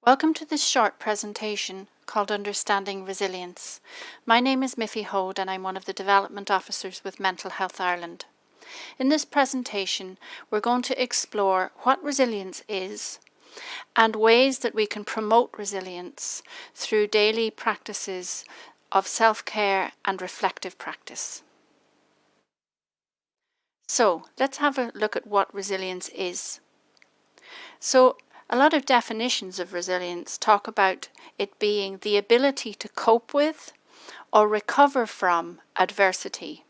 Welcome to this short presentation called Understanding Resilience. My name is Miffy Hode and I'm one of the Development Officers with Mental Health Ireland. In this presentation, we're going to explore what resilience is and ways that we can promote resilience through daily practices of self-care and reflective practice. So, let's have a look at what resilience is. A lot of definitions of resilience talk about it being the ability to cope with or recover from adversity.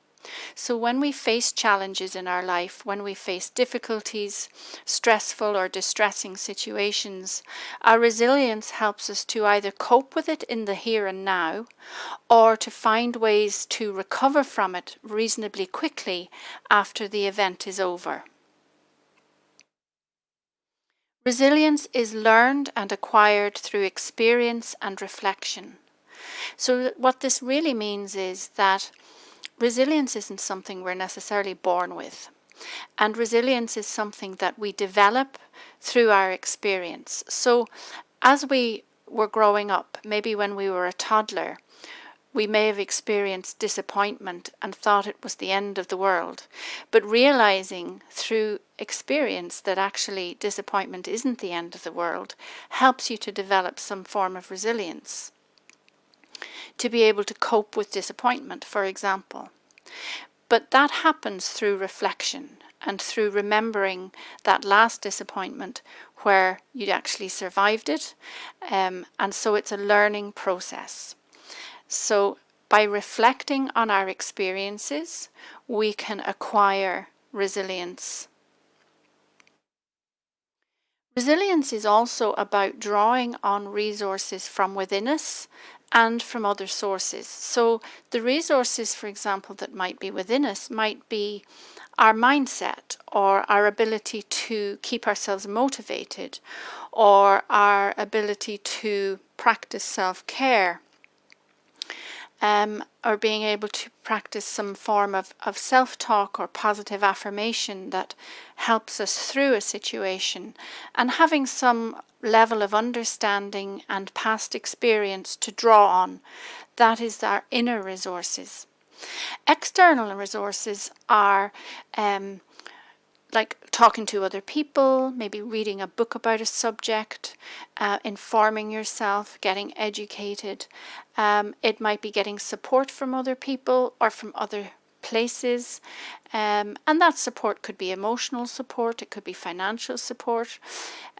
So when we face challenges in our life, when we face difficulties, stressful or distressing situations, our resilience helps us to either cope with it in the here and now, or to find ways to recover from it reasonably quickly after the event is over. Resilience is learned and acquired through experience and reflection. So what this really means is that resilience isn't something we're necessarily born with. And resilience is something that we develop through our experience. So as we were growing up, maybe when we were a toddler, we may have experienced disappointment and thought it was the end of the world, but realizing through experience that actually disappointment isn't the end of the world helps you to develop some form of resilience, to be able to cope with disappointment, for example. But that happens through reflection and through remembering that last disappointment where you actually survived it, and so it's a learning process. So by reflecting on our experiences, we can acquire resilience. Resilience is also about drawing on resources from within us and from other sources. So the resources, for example, that might be within us might be our mindset, or our ability to keep ourselves motivated, or our ability to practice self-care. Or being able to practice some form of self-talk or positive affirmation that helps us through a situation, and having some level of understanding and past experience to draw on. That is our inner resources. External resources are like talking to other people, maybe reading a book about a subject, informing yourself, getting educated. It might be getting support from other people or from other places. And that support could be emotional support, it could be financial support,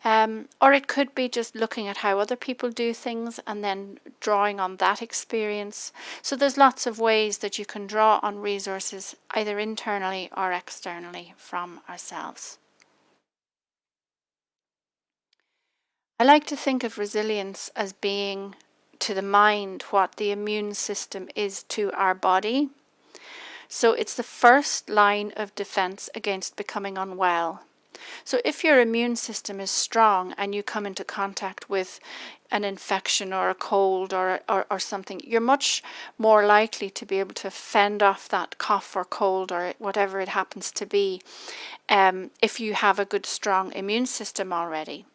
or it could be just looking at how other people do things and then drawing on that experience. So there's lots of ways that you can draw on resources either internally or externally from ourselves. I like to think of resilience as being to the mind what the immune system is to our body. So it's the first line of defense against becoming unwell. So if your immune system is strong and you come into contact with an infection or a cold or something, you're much more likely to be able to fend off that cough or cold or whatever it happens to be, if you have a good, strong immune system already.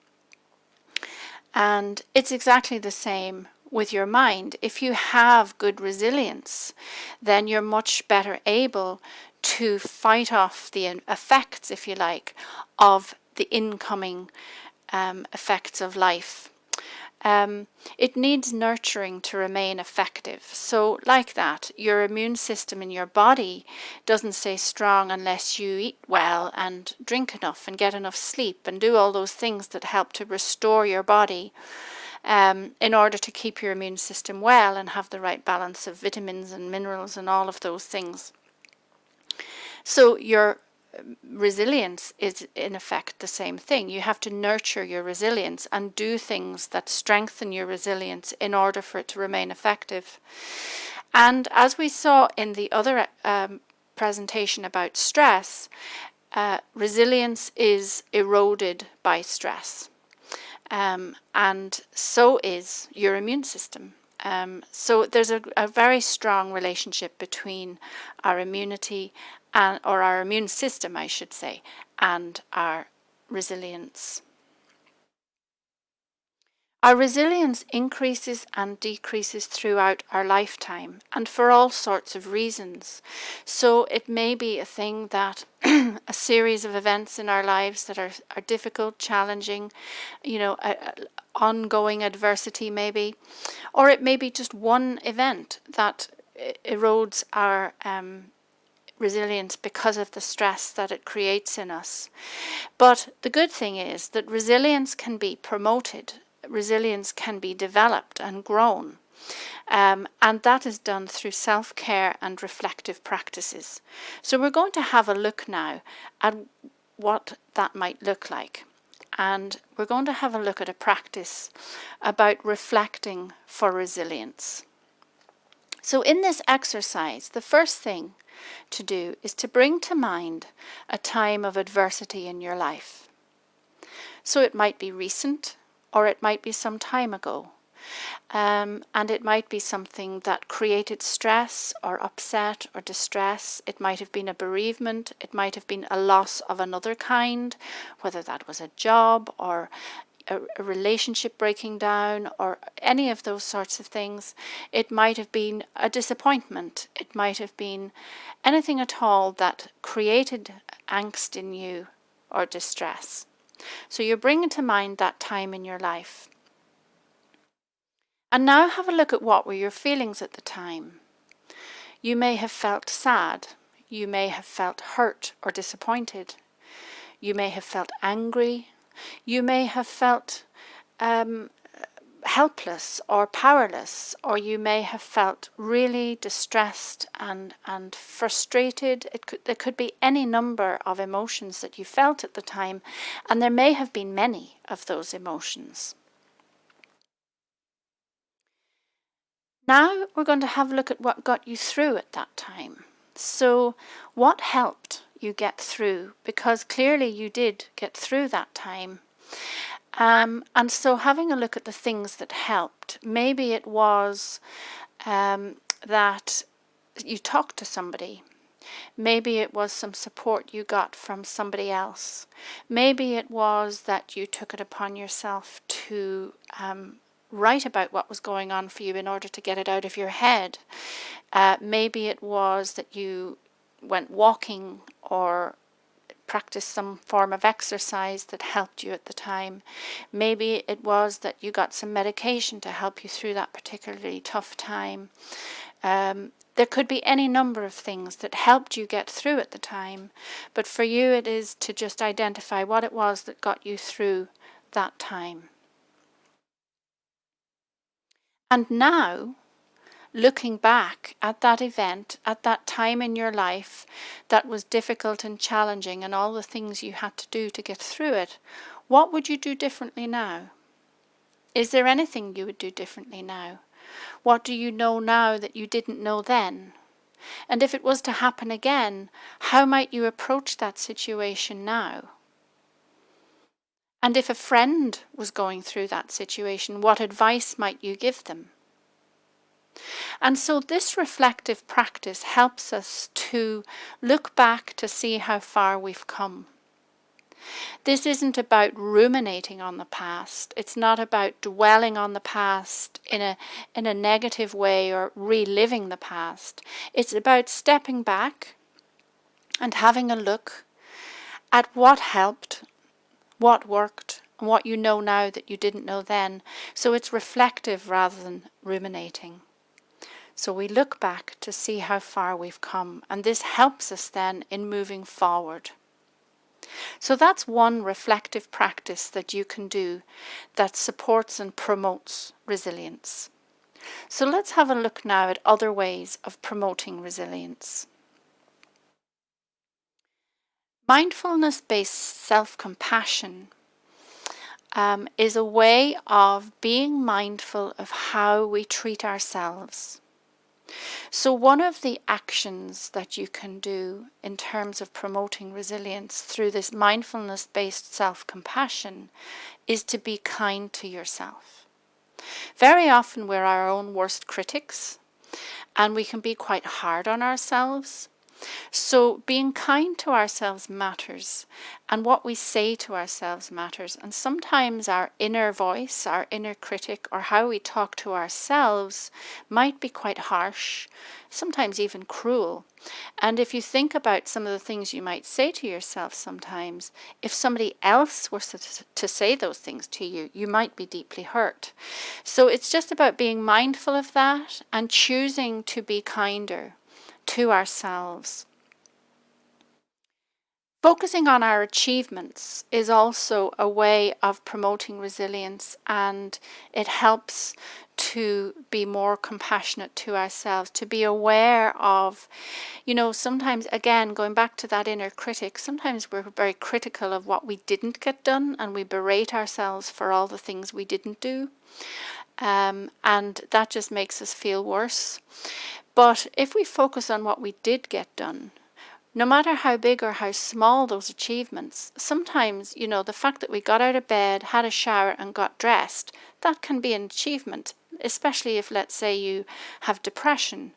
And it's exactly the same with your mind. If you have good resilience, then you're much better able to fight off the effects, if you like, of the incoming effects of life. It needs nurturing to remain effective. So like that, your immune system in your body doesn't stay strong unless you eat well and drink enough and get enough sleep and do all those things that help to restore your body, in order to keep your immune system well and have the right balance of vitamins and minerals and all of those things. So your resilience is in effect the same thing. You have to nurture your resilience and do things that strengthen your resilience in order for it to remain effective. And as we saw in the other presentation about stress, resilience is eroded by stress. And so is your immune system. So there's a very strong relationship between our immunity or our immune system, I should say, and our resilience. Our resilience increases and decreases throughout our lifetime, and for all sorts of reasons. So it may be a thing that a series of events in our lives that are difficult, challenging, ongoing adversity maybe, or it may be just one event that erodes our resilience because of the stress that it creates in us. But the good thing is that resilience can be promoted, resilience can be developed and grown. And that is done through self-care and reflective practices. So we're going to have a look now at what that might look like. And we're going to have a look at a practice about reflecting for resilience. So in this exercise, the first thing to do is to bring to mind a time of adversity in your life. So it might be recent, or it might be some time ago. And it might be something that created stress or upset or distress. It might have been a bereavement. It might have been a loss of another kind, whether that was a job or a relationship breaking down or any of those sorts of things. It might have been a disappointment. It might have been anything at all that created angst in you or distress. So you're bringing to mind that time in your life. And now have a look at what were your feelings at the time. You may have felt sad. You may have felt hurt or disappointed. You may have felt angry. You may have felt helpless or powerless, or you may have felt really distressed and frustrated. There could be any number of emotions that you felt at the time, and there may have been many of those emotions. Now we're going to have a look at what got you through at that time. So what helped you get through? Because clearly you did get through that time. And so having a look at the things that helped, maybe it was that you talked to somebody. Maybe it was some support you got from somebody else. Maybe it was that you took it upon yourself to write about what was going on for you in order to get it out of your head. Maybe it was that you went walking or practiced some form of exercise that helped you at the time. Maybe it was that you got some medication to help you through that particularly tough time. There could be any number of things that helped you get through at the time, but for you it is to just identify what it was that got you through that time. And now, looking back at that event, at that time in your life that was difficult and challenging and all the things you had to do to get through it, what would you do differently now? Is there anything you would do differently now? What do you know now that you didn't know then? And if it was to happen again, how might you approach that situation now? And if a friend was going through that situation, what advice might you give them? And so this reflective practice helps us to look back to see how far we've come. This isn't about ruminating on the past. It's not about dwelling on the past in a negative way or reliving the past. It's about stepping back and having a look at what helped, what worked, and what you know now that you didn't know then. So it's reflective rather than ruminating. So we look back to see how far we've come, and this helps us then in moving forward. So that's one reflective practice that you can do that supports and promotes resilience. So let's have a look now at other ways of promoting resilience. Mindfulness-based self-compassion is a way of being mindful of how we treat ourselves. So one of the actions that you can do in terms of promoting resilience through this mindfulness-based self-compassion is to be kind to yourself. Very often we're our own worst critics and we can be quite hard on ourselves. So being kind to ourselves matters, and what we say to ourselves matters. And sometimes our inner voice, our inner critic, or how we talk to ourselves might be quite harsh, sometimes even cruel. And if you think about some of the things you might say to yourself sometimes, if somebody else were to say those things to you, you might be deeply hurt. So it's just about being mindful of that and choosing to be kinder to ourselves. Focusing on our achievements is also a way of promoting resilience, and it helps to be more compassionate to ourselves, to be aware of, sometimes, again, going back to that inner critic, sometimes we're very critical of what we didn't get done and we berate ourselves for all the things we didn't do. And that just makes us feel worse. But if we focus on what we did get done, no matter how big or how small those achievements, sometimes, the fact that we got out of bed, had a shower and got dressed, that can be an achievement, especially if, let's say, you have depression.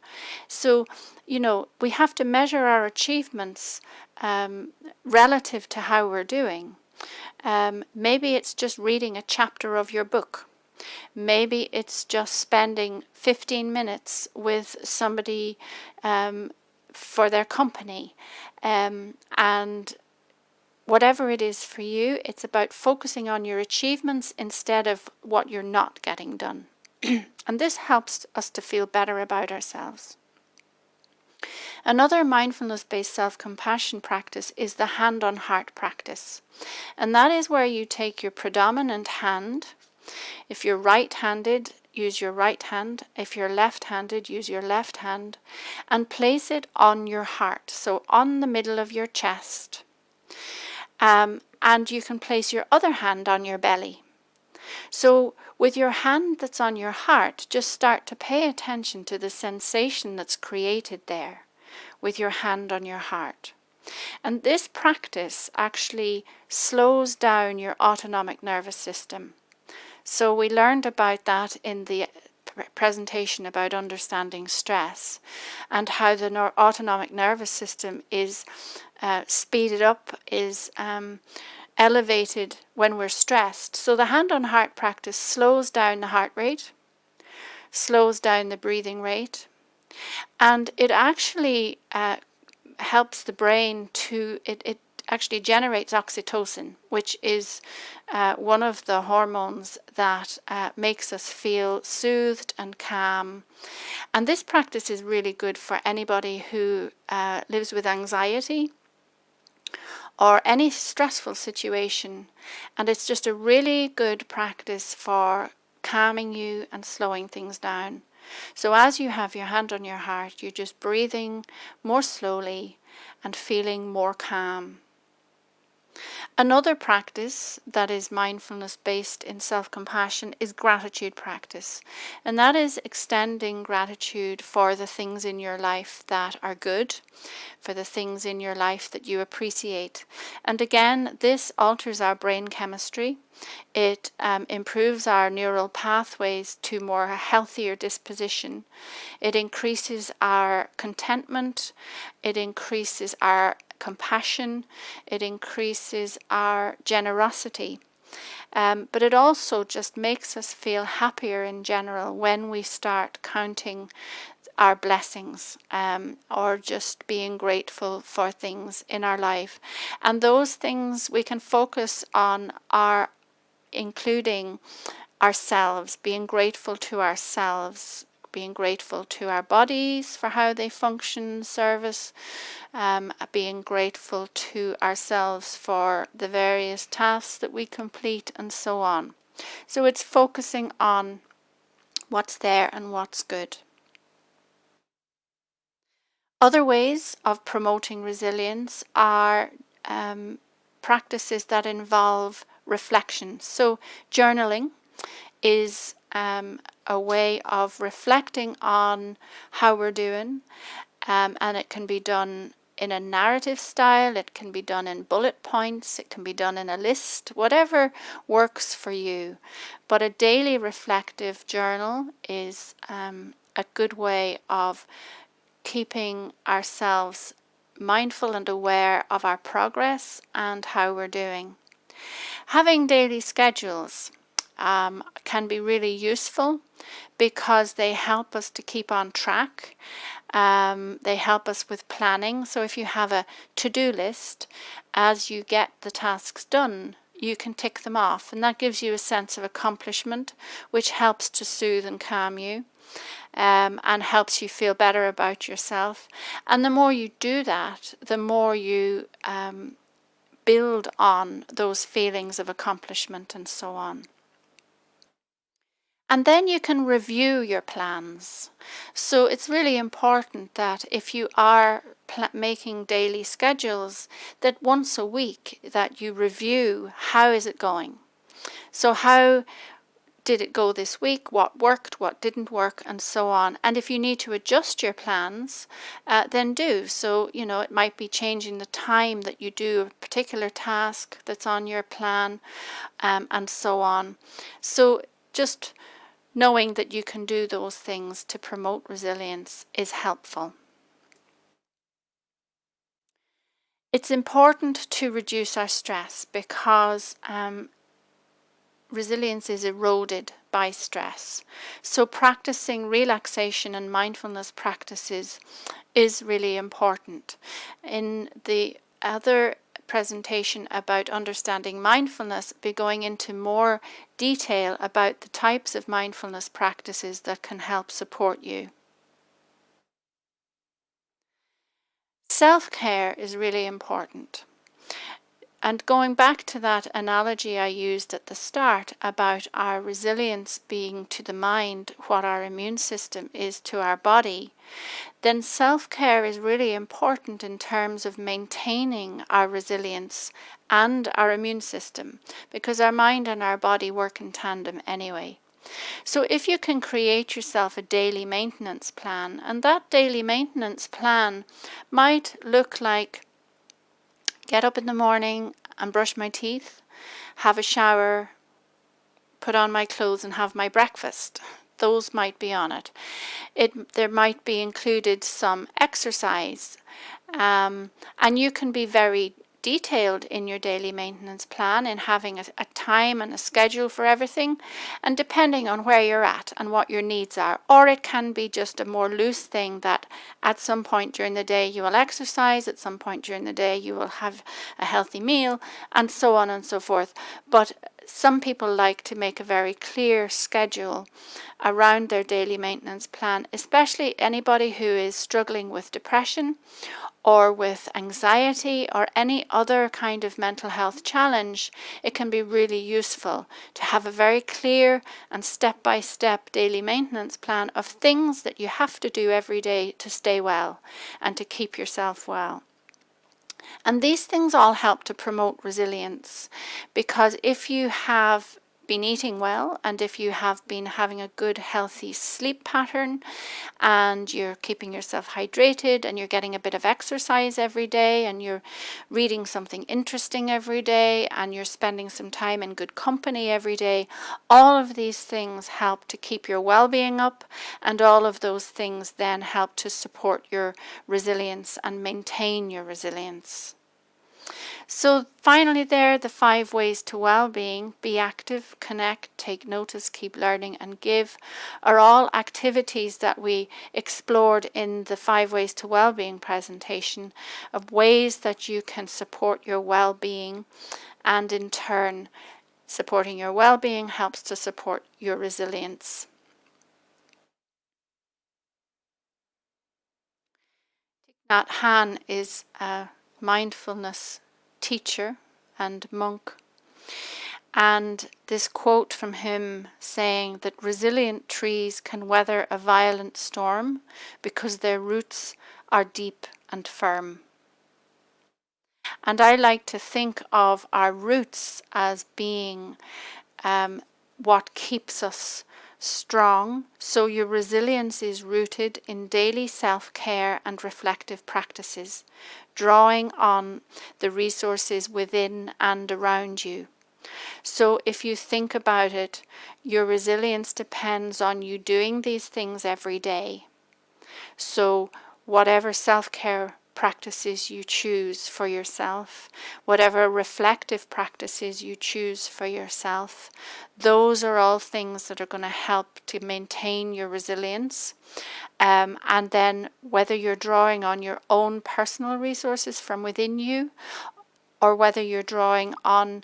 So, we have to measure our achievements relative to how we're doing. Maybe it's just reading a chapter of your book. Maybe it's just spending 15 minutes with somebody for their company. And whatever it is for you, it's about focusing on your achievements instead of what you're not getting done. And this helps us to feel better about ourselves. Another mindfulness-based self-compassion practice is the hand-on-heart practice. And that is where you take your predominant hand. If you're right-handed, use your right hand. If you're left-handed, use your left hand, and place it on your heart, so on the middle of your chest. And you can place your other hand on your belly. So with your hand that's on your heart, just start to pay attention to the sensation that's created there with your hand on your heart. And this practice actually slows down your autonomic nervous system. So we learned about that in the presentation about understanding stress, and how the autonomic nervous system is speeded up, is elevated when we're stressed. So the hand-on-heart practice slows down the heart rate, slows down the breathing rate, and it actually helps the brain to, it actually generates oxytocin, which is one of the hormones that makes us feel soothed and calm. And this practice is really good for anybody who lives with anxiety or any stressful situation. And it's just a really good practice for calming you and slowing things down. So as you have your hand on your heart, you're just breathing more slowly and feeling more calm. Another practice that is mindfulness based in self-compassion is gratitude practice. And that is extending gratitude for the things in your life that are good, for the things in your life that you appreciate. And again, this alters our brain chemistry. It improves our neural pathways to more healthier disposition. It increases our contentment. It increases our compassion. It increases our generosity. But it also just makes us feel happier in general when we start counting our blessings, or just being grateful for things in our life. And those things we can focus on are including ourselves, being grateful to ourselves, being grateful to our bodies for how they function, service, being grateful to ourselves for the various tasks that we complete, and so on. So it's focusing on what's there and what's good. Other ways of promoting resilience are practices that involve reflection. So journaling is a way of reflecting on how we're doing, and it can be done in a narrative style, it can be done in bullet points, it can be done in a list, whatever works for you. But a daily reflective journal is a good way of keeping ourselves mindful and aware of our progress and how we're doing. Having daily schedules can be really useful because they help us to keep on track. They help us with planning. So if you have a to-do list, as you get the tasks done, you can tick them off, and that gives you a sense of accomplishment, which helps to soothe and calm you, and helps you feel better about yourself. And the more you do that, the more you build on those feelings of accomplishment and so on. And then you can review your plans. So it's really important that if you are making daily schedules, that once a week that you review, how is it going? So how did it go this week? What worked, what didn't work, and so on. And if you need to adjust your plans, then do. So, it might be changing the time that you do a particular task that's on your plan, and so on. So just knowing that you can do those things to promote resilience is helpful. It's important to reduce our stress because resilience is eroded by stress. So practicing relaxation and mindfulness practices is really important. In the other presentation about understanding mindfulness, be going into more detail about the types of mindfulness practices that can help support you. Self-care is really important. And going back to that analogy I used at the start about our resilience being to the mind what our immune system is to our body, then self-care is really important in terms of maintaining our resilience and our immune system, because our mind and our body work in tandem anyway. So if you can create yourself a daily maintenance plan, and that daily maintenance plan might look like get up in the morning and brush my teeth, have a shower, put on my clothes and have my breakfast. Those might be on it. There might be included some exercise, and you can be very detailed in your daily maintenance plan in having a time and a schedule for everything, and depending on where you're at and what your needs are. Or it can be just a more loose thing that at some point during the day you will exercise, at some point during the day you will have a healthy meal, and so on and so forth. But some people like to make a very clear schedule around their daily maintenance plan, especially anybody who is struggling with depression or with anxiety or any other kind of mental health challenge. It can be really useful to have a very clear and step-by-step daily maintenance plan of things that you have to do every day to stay well and to keep yourself well. And these things all help to promote resilience, because if you have been eating well, and if you have been having a good healthy sleep pattern, and you're keeping yourself hydrated, and you're getting a bit of exercise every day, and you're reading something interesting every day, and you're spending some time in good company every day, all of these things help to keep your well-being up, and all of those things then help to support your resilience and maintain your resilience. So finally there, the 5 ways to well-being: be active, connect, take notice, keep learning, and give, are all activities that we explored in the 5 ways to well-being presentation, of ways that you can support your well-being, and in turn supporting your well-being helps to support your resilience. Thich Nhat Hanh is a mindfulness teacher and monk, and this quote from him saying that resilient trees can weather a violent storm because their roots are deep and firm. And I like to think of our roots as being what keeps us strong. So your resilience is rooted in daily self-care and reflective practices, drawing on the resources within and around you. So if you think about it, your resilience depends on you doing these things every day. So whatever self-care practices you choose for yourself, whatever reflective practices you choose for yourself, those are all things that are going to help to maintain your resilience. And then whether you're drawing on your own personal resources from within you, or whether you're drawing on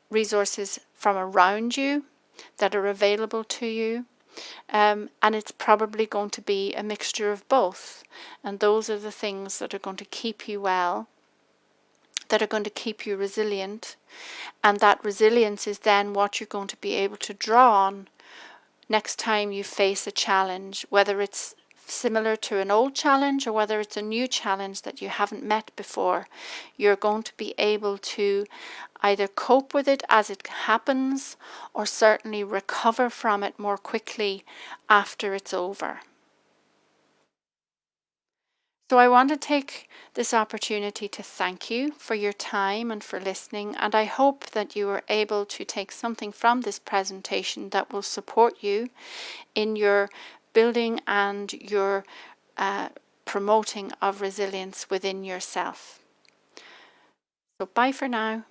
resources from around you that are available to you, and it's probably going to be a mixture of both. And those are the things that are going to keep you well, that are going to keep you resilient. And that resilience is then what you're going to be able to draw on next time you face a challenge, whether it's similar to an old challenge or whether it's a new challenge that you haven't met before. You're going to be able to either cope with it as it happens, or certainly recover from it more quickly after it's over. So I want to take this opportunity to thank you for your time and for listening, and I hope that you are able to take something from this presentation that will support you in your building and your promoting of resilience within yourself. So bye for now.